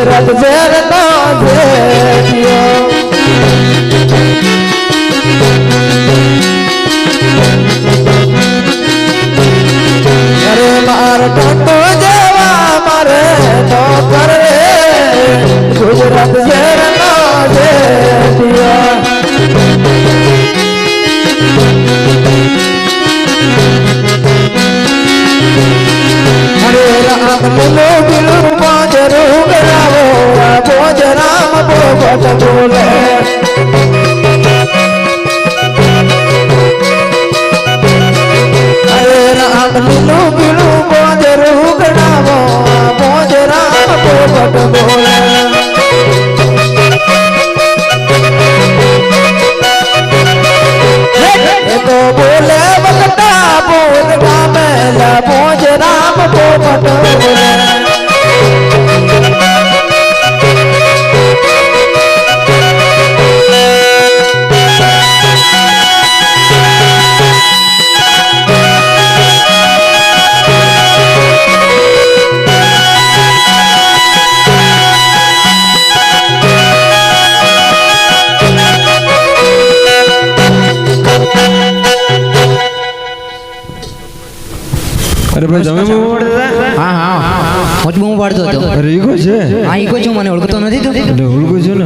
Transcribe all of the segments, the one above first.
ગુજરાત શહેરનો જેઠિયો અરે માર ટંડો જેવા મારે તો કરે ગુજરાત શહેરનો જેઠિયો બોલો બિલું પાંજરું ગરાવો ભોજ રામ પોપટ બોલે અરે રામ લીલું બિલું પાંજરું ગરાવો ભોજ રામ પોપટ બોલે એ તો બોલે વખતા બોલ ગામે ભોજ રામ પોપટ બોલે અરે ભાઈ તમે બહુ પડતા હા હા હું જ બહુ પાડતો હતો અરે ઈગો છે હા ઈગો છું મને ઓળખતો નથી તું એટલે ઓળખું છું ને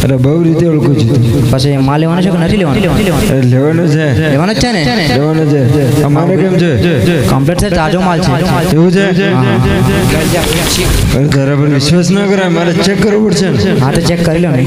અરે બહુ રીતે ઓળખું છું પછી માં લેવાનો છે કે નથી લેવાનો અરે લેવાનો છે લેવાનો જ છે ને લેવાનો છે અમારે કેમ છે કમ્પ્લીટ છે તાજો માલ છે એવું છે અરે તારા પર વિશ્વાસ ના કરાય મારે ચેક કરવું પડશે ને હા તો ચેક કરી લો ને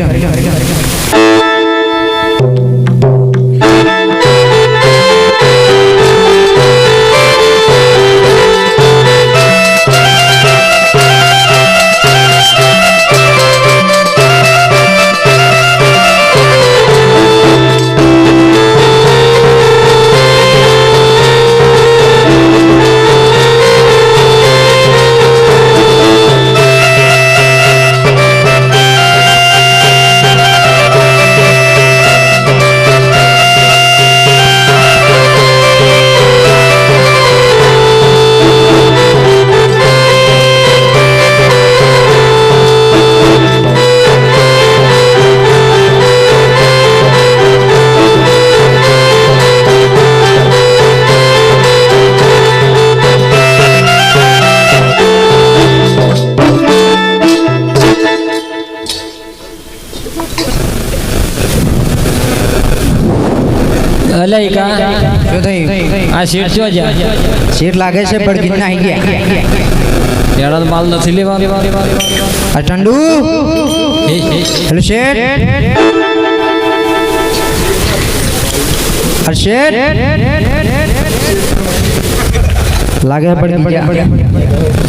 અલય કા શું થયું આ સીટ જો જા સીટ લાગે છે પડકી ના આવી ગયા એનો માલ નથી લેવાનો આ ટંડુ હેલો શેઠ શેઠ લાગે પડકી ગયા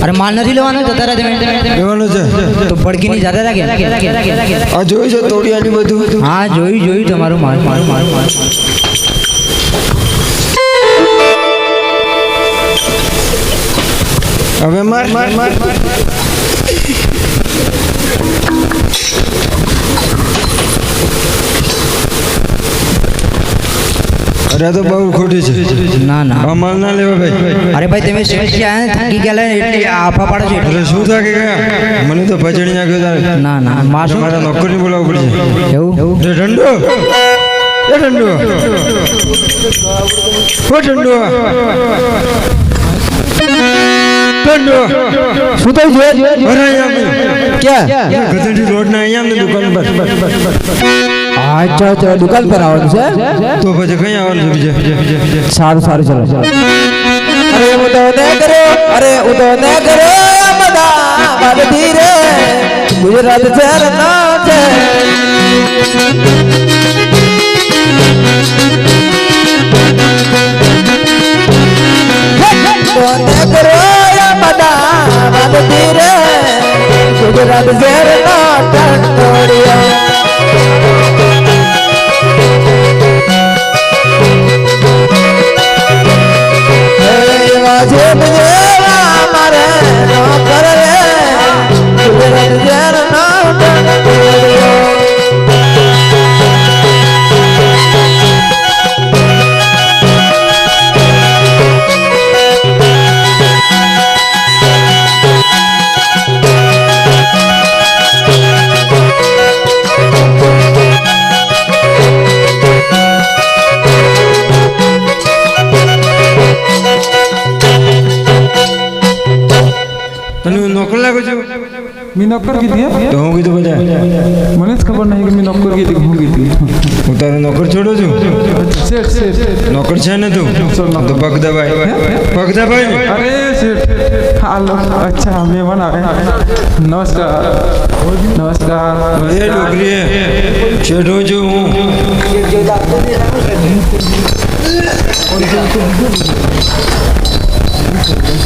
અરે માલ નથી લેવાનો જતા રહે લેવાનો છે તો પડકી ની જતા લાગે આ જોયું છે તોડિયાની બધું હા જોયું તમારું માલ હવે માર અરે તો બહુ ખોટી છે ના ના અમાલ ના લેવા ભાઈ અરે ભાઈ તમે શેઠ આયા થાકી ગયા એટલે આફા પાડો છો અરે શું થાકી ગયા મને તો ભજણી નાખ્યો તારે ના ના માસુ મારા નોકરની બોલાવવું પડશે એવું રે ઠંડો એ ઠંડો ઓ ઠંડો ઠંડો શું થઈ છે અરે અહીંયા ક્યાં ગધેડી રોડ ના અહીંયા દુકાન પર અચ્છા દુકાન પર આવવાનું છે તો પછી કઈ આવવાનું છે બીજે સારું ચલો અરે ઉદો ને કરો બધા બાદ ધીરે ગુજરાત શહેર ના છે ગુજરાત શહેર ના ટંડોળિયા મેં નોકર કીધી હે? તો હું કીધું બધા મને જ ખબર નહીં કે મેં નોકર કીધી કે હું કીધી. હું તારો નોકર છોડું છું. શેઠ. નોકર છે ને તું તો પગ દબાય ને. અરે શેઠ હાલો. અચ્છા મહેમાન આવે. નમસ્કાર. એ ડોકરી શેઠ હું છું હું.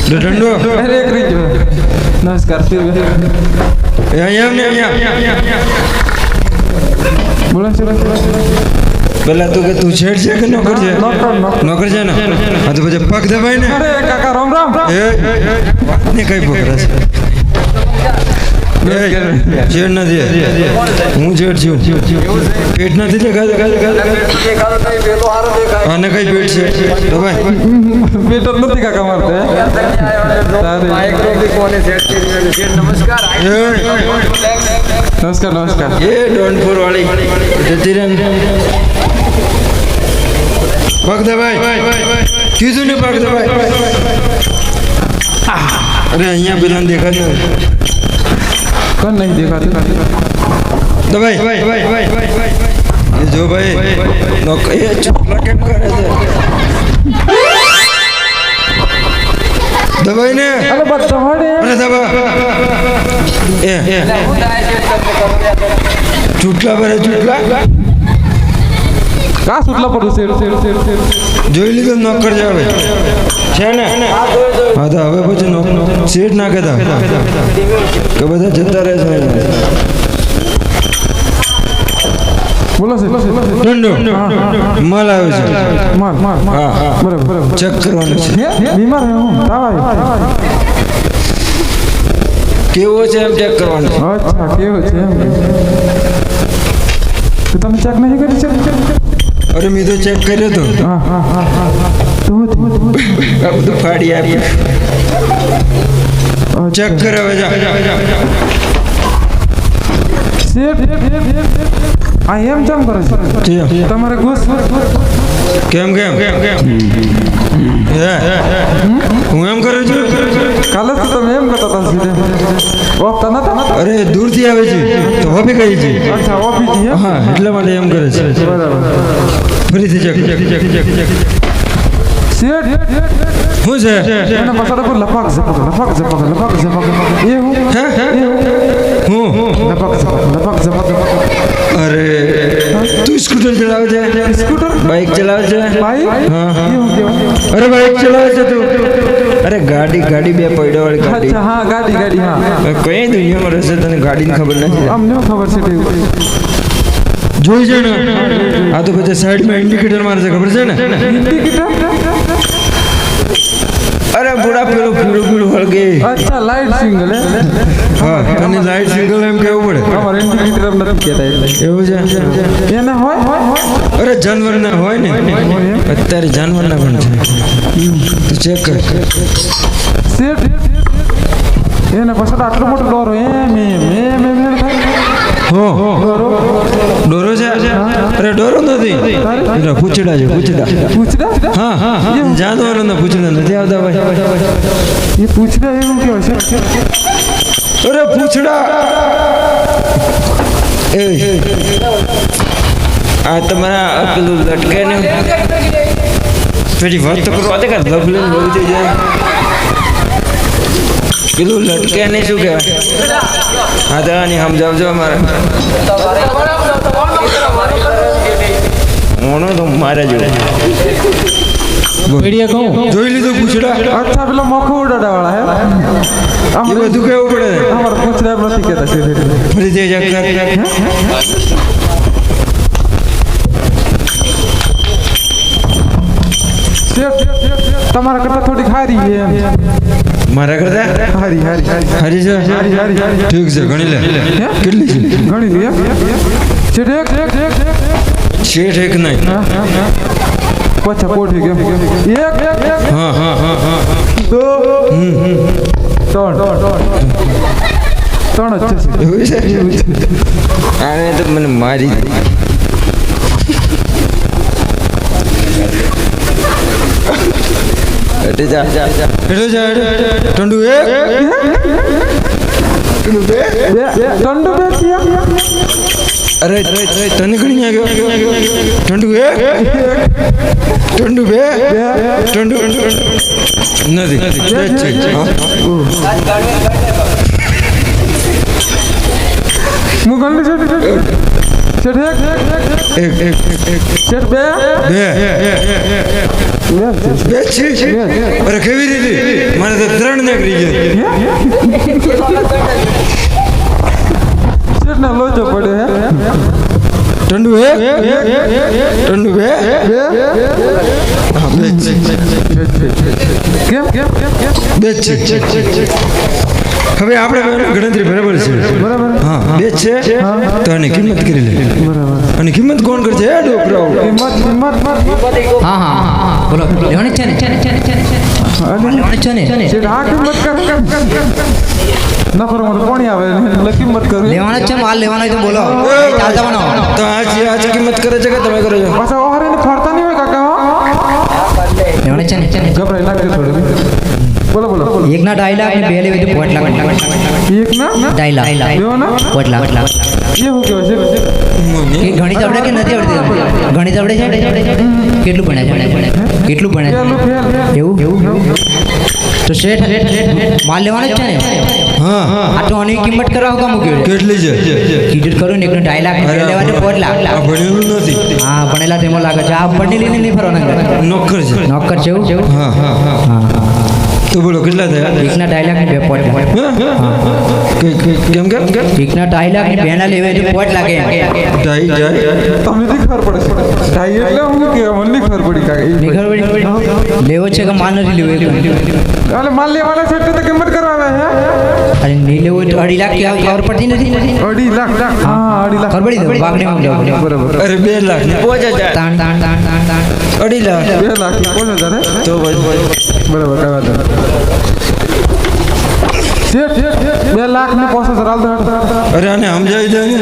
ઠંડો અરે એક રીત નમસ્કાર. એ અહીંયા બોલો પેલા તું કે તું શેઠ છે કે નોકર છે? નોકર છે ને. હા તો પછી પગ દબાય ને. અરે કાકા રામ રામ. ને કઈ પકડા છે શેઠ નથી. હું શેઠ છું. પેટ નથી અને કઈ પેટ છે તો ભાઈ પેટ જ નથી કાકા મારતે. નમસ્કાર. એ ડોનપુર વાળી જતી રહે ને. પગ દબાય કીધું ને પગ દબાય. અરે અહીંયા પેલા દેખાત નથી. કોણ નહીં દેખાતું? દબાઈ એ જો ભાઈ એ છોકરા કેમ કરે છે? દબાઈ ને. અરે બધા વડે અરે દબા એ ચૂટલા ભરે ચૂટલા કા સુટલા પડું શેઠ. જોઈ લીધો નોકર જાવે છે ને. હા તો હવે પછી શેઠ ના કહેતા કે બધા જતા રહે છે. બોલો છે ઠંડો માલ આવે છે. માલ હા બરાબર ચેક કરવાનું છે. બીમાર હું તાવ આવ્યો. કેવો છે એમ ચેક કરવાનું છે. અચ્છા કેવું છે એમ. તો તમે ચેક નહીં કરી છે? અરે મેં તો ચેક કર્યો તો. હા તો આ બધું ફાડી આપ્યું. ચેક કરે હવે જા. શેઠ આ એમ કેમ કરે છે તમારે ઘૂસ? કેમ હું એમ કરું છું. કાલે તો તમે એમ કરતા હતા સીધે ઓફતા નતા. અરે દૂરથી આવે છે તો હોપી ગઈ છે. અચ્છા ઓફી હા એટલા માટે એમ કરે છે. બરાબર. ફરીથી ચેક. શેઠ શું છે? એને પાછળ પર લપાક ઝપક એ હું લપાક ઝપક. અરે તું સ્કૂટર ચલાવે છે? સ્કૂટર બાઇક ચલાવે છે? ભાઈ હા. એ હું કેવું? અરે બાઇક ચલાવે છે તું? અરે ગાડી બે પૈડા વાળી ગાડી. અચ્છા હા ગાડી હા. કઈ દુનિયામાં રહેશે તને ગાડીની ખબર નથી? અમને ખબર છે જોઈ છે ને. આ તો પછી સાઈડમાં ઇન્ડિકેટર મારે છે ખબર છે ને. અરે બુડા પેલું પીળું વળગે. અચ્છા લાઈટ સિંગલ હા અને લાઈટ સિગ્નલ એમ કેવું પડે. અમારે ઇન્ડિકેટર એમ નથી કહેતા એવું છે. એને હોય અરે જાનવરના હોય ને. અત્યારે જાનવરના પણ છે. તું ચેક કર. શેઠ એને પાછળ આટલો મોટો ડોરો મે ડોરો છે? અરે ડોરો નથી. પૂછડા છે પૂછડા. હા જાનવરોના પૂછડા નથી આવતા ભાઈ. એ પૂછડા એવું કેવું છે? અરે પૂછડા એ આ તમારા પેલું લટકે ને પેલી વાત તો કરવા દે કે લવલીન બહુ થઈ જાય. પેલું લટકે ને શું કહેવાય? હા તો આની સમજાવજો અમારે. મોનો તો મારે જો જોઈ લીધું પૂછડા. અચ્છા પેલો મોખો ઉડાડા વાળા હે. એ બધું કેવું પડે. અમારે પૂછડા એમ નથી કહેતા સીધે. ફરીથી ચેક કર. શેઠ તમારા કરતા થોડીક હારી છે એમ. મારા કરતા હારી હારી છે. ઠીક છે ગણી લે. કેટલી છે? ઘણી લે શેઠ એક નહીં. પાછા પોઠી કેમ એક હા દો ત્રણ જ છે. એવું છે. આને તો મને મારી ઠંડુ ટંડુ બે થયા અરે તને ઘણી આવ્યો ટંડુ એક ટંડુ બે ટંડુ નથી બે જ છે હા. હું ગણલી શેઠ એક શેઠ બે બે જ છે અરે કેવી રીતે મારે તો 3 નીકળી ગયા શેઠ ના લોચો પડ્યો હે ટંડુ એક ટંડુ બે હા બે જ છે કેમ બે જ છે હવે આપણે ગણતરી બરાબર છે હા બે જ છે તો આની કિંમત કરી લે અને કિંમત કોણ કરશે હે ડોકરાઓ કિંમત હા હા બોલો લેવાની છે ને લેવાની છે ને શેઠ આ કિંમત કર ના પર મને કોણી આવે એટલે કિંમત કરું લેવાનો જ છે માલ લેવાનો હોય તો બોલો ચાલતા બનાવો તો આજ કિંમત કરે છે કે તમે કરો છો પાછા ઓહરે ને ફરતા નહીં હોય કાકા લેવાની છે ને ગભરાઈ લાગે થોડું બોલો એક ના 2.5 લાખ ને બે લેવી તો 5 લાખ એક ના 2.5 લાખ દેવો ના 5 લાખ એ હું કહેવાય છે કે ઘણી આવડે કે નથી આવડતી ઘણી આવડે છે કેટલું ભણ્યા છે કેટલું ભણ્યા છે એવું તો શેઠ માલ લેવાનો જ છે ને હા આ તો આની કિંમત કરાવો કા મૂક્યો કેટલી છે કીધું કરું ને એક 2.5 લાખ ને બે લેવા તો 5 લાખ આ ભણેલું નથી હા ભણેલા તેમાં લાગે છે આ ભણી લઈને નહીં ફરવાના નોકર છે નોકર છે એવું હા હા હા તો બોલો કેટલા થયા એકના 2.5 લાખ ને બે 5 લાખ કેમ એકના 2.5 લાખ ને બે ના લેવે તો 5 લાખ એમ ઢાઈ તમને નહીં ખબર પડે ઢાઈ એટલે હું કે મને નહીં ખબર પડી કાકા નિખર લેવો છે કે માલ નથી લેવો અરે માલ લેવાના છે એટલે તો કિંમત કરવા આવે હે અરે નહીં લેવો તો 2.5 લાખ ક્યાં ખબર પડતી નથી 2.5 લાખ હા 2.5 લાખ ખબર પડી દો બાગને બરાબર અરે 2 લાખ ને 5000 તાણ 2.5 લાખ 2 લાખ 5000 તો બરાબર કઈ વાત શેઠ 2 લાખ ને 5000 હાલ દો અરે આને સમજાવી દે ને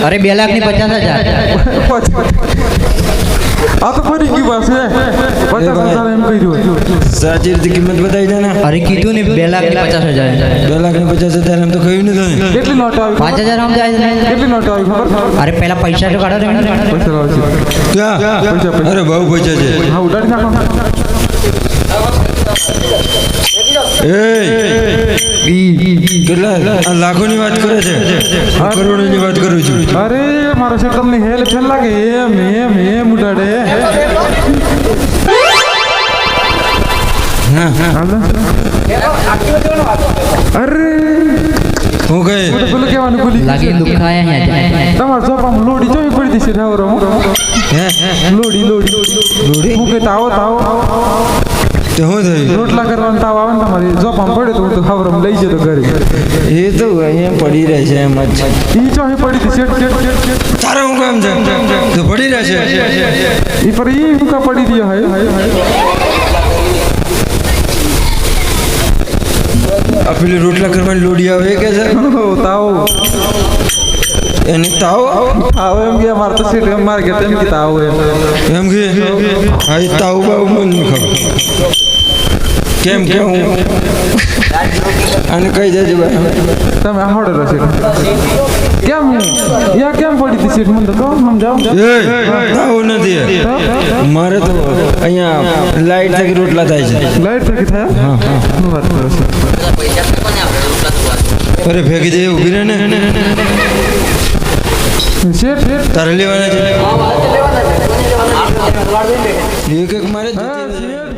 અરે 2 લાખ ની 50,000 આ તો ફરી ગઈ પાસે 50,000 એમ કહી દો સાચી રીતે કિંમત બતાવી દે ને અરે કીધું ને 2 લાખ ની 50,000 2 લાખ ને 50,000 એમ તો કહ્યું ને તને કેટલી નોટ આવી 5,000 સમજાય છે કેટલી નોટ આવી ખબર અરે પહેલા પૈસા તો કાઢો ને પૈસા લાવો છે ક્યાં અરે બહુ પૈસા છે હા ઉડાડી નાખો કેટલા આ લાખોની વાત કરે છે કરોડોની વાત કરું છું અરે મારો શેઠ તમને હેલ ફેલ લાગે એમ ઉડાડે હા અરે હું કહે પેલું કહેવાનું ભૂલી લાગી દુખાયા અહીંયા તમારે ચોપામાં લોડી જોઈ પડી હતી શેઠ આવરો હે લોડી હું કે તાવો તો શું થયું રોટલા કરવાનું તાવ આવે ને તમારી જોપામાં પડે તો હું તો ખાવરમ લઈ જતો ઘરે એ તો અહીંયા પડી રહે છે એમ જ ઈ ચોહી પડી હતી શેઠ તારે હું કામ છે તો પડી રહે છે ઈ પર ઈ મુકા પડી રહ્યો હે આ પેલી રોટલા કરવાની લોડી આવે કે છે તાવ એની તાવ આવે એમ કે મારે તો શેઠ એમ મારે કે તેમ કે તાવ એમ કે હા તાવ બાવ મને ખબર કેમ હું આને કહી દેજો ભાઈ તમે આવડે રહો શેઠ કેમ કેમ પડી હતી શેઠ મને તો સમજાવો એ તાવ નથી મારે તો અહીંયા લાઈટ થકી રોટલા થાય છે લાઈટ થકી થાય શું વાત કરો છો અરે ફેંકી દે ઊભી રહે ને શેઠ તારે લેવાના છે એક મારે જ